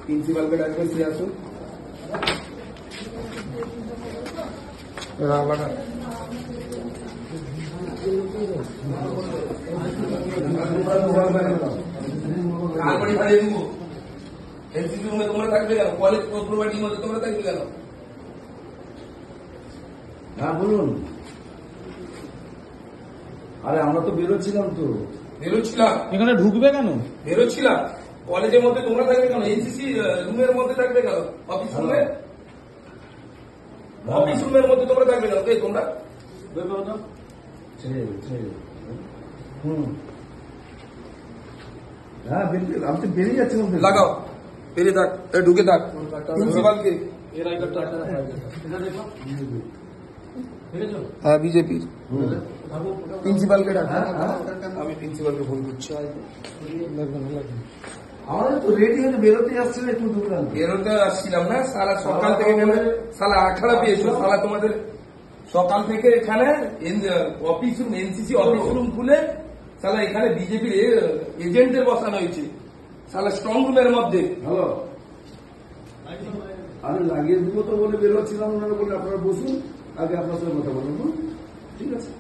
প্রিন্সিপালকে ডাকবেন, সে আসুন। তোমরা থাকবে কেন? কলেজ প্রপার্টির মধ্যে তোমরা থাকবে কেন? হ্যাঁ বলুন। আরে আমরা তো বেরোচ্ছিলাম, তো বেরোচ্ছিলাম। এখানে ঢুকবে কেন? বেরোচ্ছিলাম। কলেজের মধ্যে তোমরা থাকবে কেন? এনসিসি রুমের মধ্যে থাকবে কেন? অফিস রুমে, অফিস রুমের মধ্যে তোমরা থাকবে কেন? তোমরা হ্যাঁ আমি তো বেরিয়ে যাচ্ছিলাম। লাগাও, বেরিয়ে থাক, ঢুকে থাক। প্রিন্সিপালকে, হ্যাঁ বিজেপির প্রিন্সিপালকে ডাক। আমি প্রিন্সিপালকে ফোন করছি। আমাদের তো রেডি হয়ে বেরোতে আসছিল, একটু ঢুকলাম। বেরোতে আসছিলাম না, সারা সকাল থেকে সালা আখাড়া পেয়েছো। সালা তোমাদের সকাল থেকে এখানে office room, NCC office room খুলে সালা এখানে বিজেপির এজেন্টদের বসানো হয়েছে সালা স্ট্রং রুমের মধ্যে। হ্যালো, আমি লাগিয়ে দেবো তো বলে বেরোচ্ছিলাম, ওনারা বলে আপনারা বসুন, আগে আপনার সাথে কথা বলুন। ঠিক আছে।